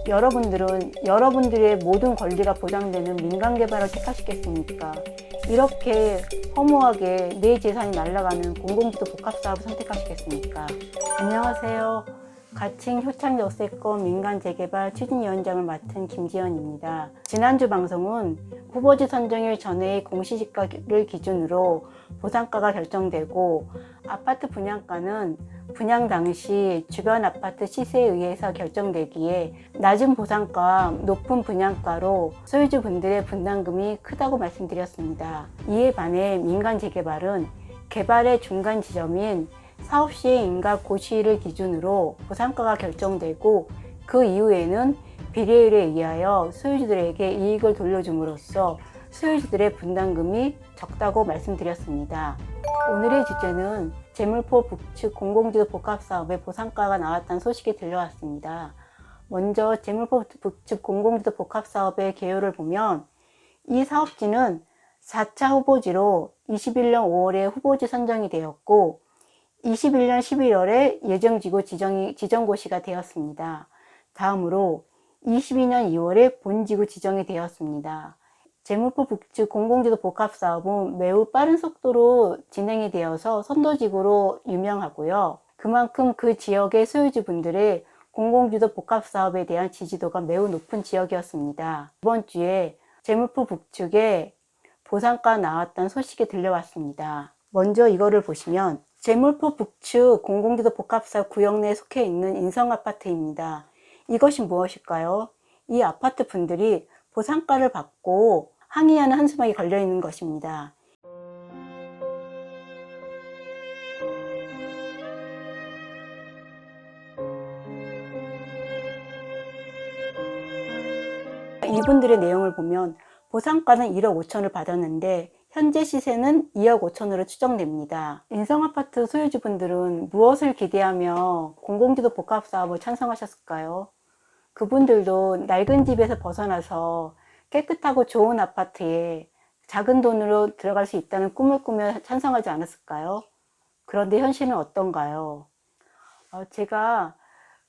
여러분들은 여러분들의 모든 권리가 보장되는 민간개발을 택하시겠습니까? 이렇게 허무하게 내 재산이 날아가는 공공지도 복합사업을 선택하시겠습니까? 안녕하세요. 가칭 효창역세권 민간재개발 추진위원장을 맡은 김지연입니다. 지난주 방송은 후보지 선정일 전에 공시지가를 기준으로 보상가가 결정되고 아파트 분양가는 분양 당시 주변 아파트 시세에 의해서 결정되기에 낮은 보상가와 높은 분양가로 소유주분들의 분담금이 크다고 말씀드렸습니다. 이에 반해 민간재개발은 개발의 중간 지점인 사업 시행 인가 고시일을 기준으로 보상가가 결정되고 그 이후에는 비례율에 의하여 소유주들에게 이익을 돌려줌으로써 소유주들의 분담금이 적다고 말씀드렸습니다. 오늘의 주제는 재물포 북측 공공지도 복합사업의 보상가가 나왔다는 소식이 들려왔습니다. 먼저 재물포 북측 공공지도 복합사업의 개요를 보면 이 사업지는 4차 후보지로 21년 5월에 후보지 선정이 되었고 21년 11월에 예정지구 지정고시가 되었습니다. 다음으로 22년 2월에 본지구 지정이 되었습니다. 재물포 북측 공공지도 복합사업은 매우 빠른 속도로 진행이 되어서 선도지구로 유명하고요. 그만큼 그 지역의 소유주분들의 공공지도 복합사업에 대한 지지도가 매우 높은 지역이었습니다. 이번 주에 재물포 북측에 보상가 나왔다는 소식이 들려왔습니다. 먼저 이거를 보시면 재물포 북측 공공지도 복합사업 구역 내에 속해 있는 인성아파트입니다. 이것이 무엇일까요? 이 아파트 분들이 보상가를 받고 항의하는 한수막이 걸려 있는 것입니다. 이분들의 내용을 보면 보상가는 1억 5천을 받았는데 현재 시세는 2억 5천으로 추정됩니다. 인성아파트 소유주분들은 무엇을 기대하며 공공지도 복합사업을 찬성하셨을까요? 그분들도 낡은 집에서 벗어나서 깨끗하고 좋은 아파트에 작은 돈으로 들어갈 수 있다는 꿈을 꾸며 찬성하지 않았을까요? 그런데 현실은 어떤가요? 제가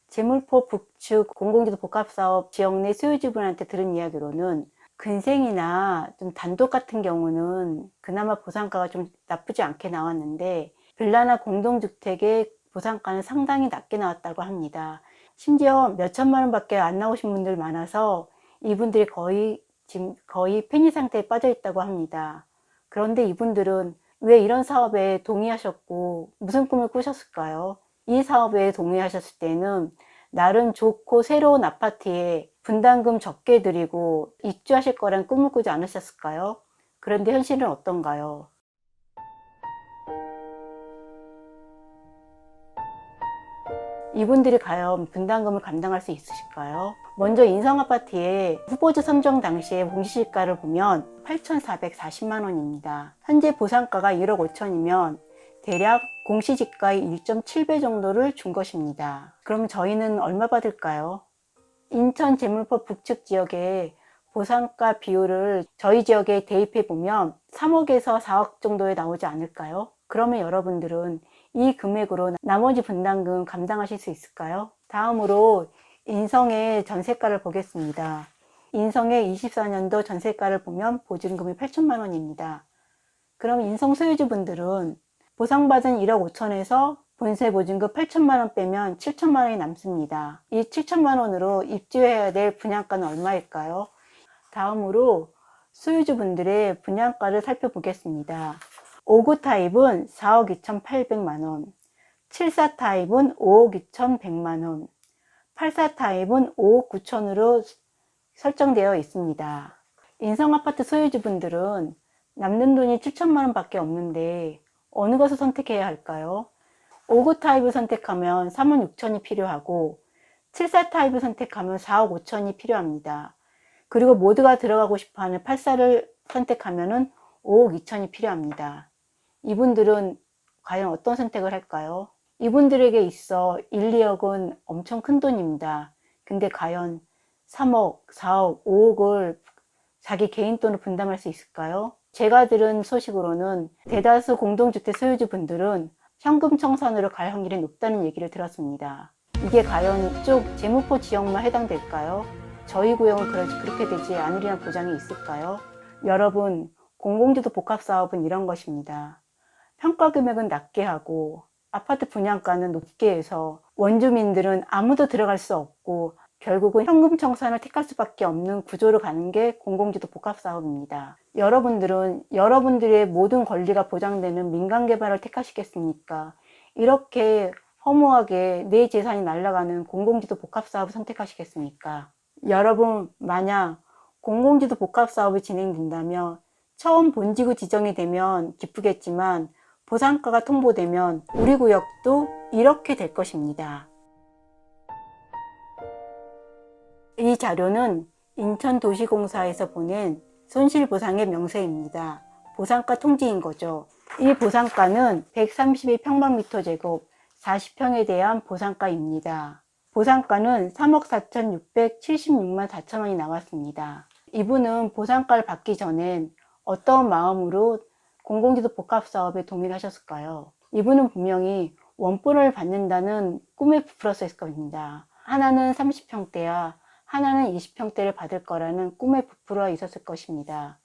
재물포 북측 공공지도 복합사업 지역 내 소유주분한테 들은 이야기로는 근생이나 좀 단독 같은 경우는 그나마 보상가가 좀 나쁘지 않게 나왔는데 빌라나 공동주택의 보상가는 상당히 낮게 나왔다고 합니다. 심지어 몇 천만 원밖에 안 나오신 분들 많아서 이분들이 지금 거의 폐니 상태에 빠져 있다고 합니다. 그런데 이분들은 왜 이런 사업에 동의하셨고 무슨 꿈을 꾸셨을까요? 이 사업에 동의하셨을 때는 나름 좋고 새로운 아파트에 분담금 적게 드리고 입주하실 거란 꿈을 꾸지 않으셨을까요? 그런데 현실은 어떤가요? 이분들이 과연 분담금을 감당할 수 있으실까요? 먼저 인성아파트의 후보지 선정 당시의 공시지가를 보면 8,440만 원입니다. 현재 보상가가 1억 5천이면 대략 공시지가의 1.7배 정도를 준 것입니다. 그럼 저희는 얼마 받을까요? 인천 재물포 북측 지역의 보상가 비율을 저희 지역에 대입해 보면 3억에서 4억 정도에 나오지 않을까요? 그러면 여러분들은 이 금액으로 나머지 분담금 감당하실 수 있을까요? 다음으로 인성의 전세가를 보겠습니다. 인성의 24년도 전세가를 보면 보증금이 8천만 원입니다. 그럼 인성 소유주분들은 보상받은 1억 5천에서 본세 보증금 8천만 원 빼면 7천만 원이 남습니다. 이 7천만 원으로 입주해야 될 분양가는 얼마일까요? 다음으로 소유주분들의 분양가를 살펴보겠습니다. 5구 타입은 4억 2,800만 원, 7사 타입은 5억 2,100만 원, 8사 타입은 5억 9천으로 설정되어 있습니다. 인성아파트 소유주분들은 남는 돈이 7천만 원 밖에 없는데 어느 것을 선택해야 할까요? 5구 타입을 선택하면 3억 6천이 필요하고 7사 타입을 선택하면 4억 5천이 필요합니다. 그리고 모두가 들어가고 싶어하는 8사를 선택하면 5억 2천이 필요합니다. 이분들은 과연 어떤 선택을 할까요? 이분들에게 있어 1, 2억은 엄청 큰 돈입니다. 근데 과연 3억, 4억, 5억을 자기 개인 돈으로 분담할 수 있을까요? 제가 들은 소식으로는 대다수 공동주택 소유주분들은 현금 청산으로 갈 확률이 높다는 얘기를 들었습니다. 이게 과연 쭉 재무포 지역만 해당될까요? 저희 구역은 그렇게 되지 않으리란 보장이 있을까요? 여러분, 공공주도 복합사업은 이런 것입니다. 평가 금액은 낮게 하고 아파트 분양가는 높게 해서 원주민들은 아무도 들어갈 수 없고 결국은 현금 청산을 택할 수밖에 없는 구조로 가는 게 공공주도 복합사업입니다. 여러분들은 여러분들의 모든 권리가 보장되는 민간개발을 택하시겠습니까? 이렇게 허무하게 내 재산이 날아가는 공공주도 복합사업을 선택하시겠습니까? 여러분, 만약 공공주도 복합사업이 진행된다면 처음 본지구 지정이 되면 기쁘겠지만 보상가가 통보되면 우리 구역도 이렇게 될 것입니다. 이 자료는 인천도시공사에서 보낸 손실보상의 명세입니다. 보상가 통지인 거죠. 이 보상가는 132평방미터 제곱 40평에 대한 보상가입니다. 보상가는 3억 4,676만 4천 원이 나왔습니다. 이분은 보상가를 받기 전엔 어떤 마음으로 공공주도 복합사업에 동의를 하셨을까요? 이분은 분명히 원뿔을 받는다는 꿈에 부풀었을 겁니다. 하나는 30평대야 하나는 20평대를 받을 거라는 꿈에 부풀어 있었을 것입니다.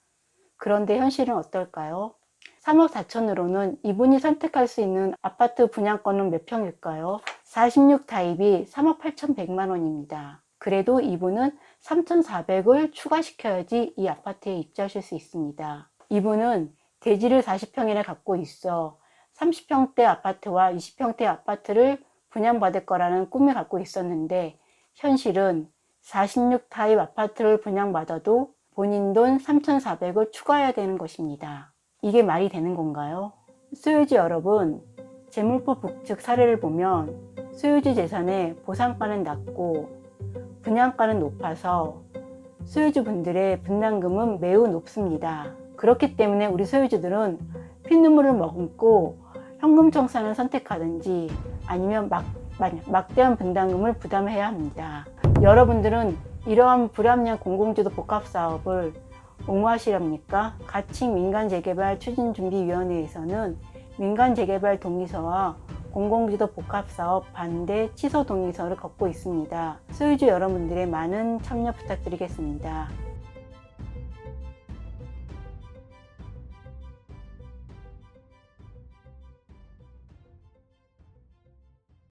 그런데 현실은 어떨까요? 3억 4천으로는 이분이 선택할 수 있는 아파트 분양권은 몇 평일까요? 46타입이 3억 8,100만 원입니다. 그래도 이분은 3,400을 추가시켜야지 이 아파트에 입주하실 수 있습니다. 이분은 대지를 40평이나 갖고 있어 30평대 아파트와 20평대 아파트를 분양받을 거라는 꿈을 갖고 있었는데 현실은 46타입 아파트를 분양받아도 본인 돈 3,400을 추가해야 되는 것입니다. 이게 말이 되는 건가요? 소유주 여러분, 재물포 북측 사례를 보면 소유주 재산의 보상가는 낮고 분양가는 높아서 소유주분들의 분담금은 매우 높습니다. 그렇기 때문에 우리 소유주들은 피눈물을 머금고 현금 청산을 선택하든지 아니면 막대한 분담금을 부담해야 합니다. 여러분들은 이러한 불합리한 공공주도 복합사업을 옹호하시렵니까? 가칭 민간재개발 추진준비위원회에서는 민간재개발 동의서와 공공주도 복합사업 반대 취소 동의서를 걷고 있습니다. 소유주 여러분들의 많은 참여 부탁드리겠습니다.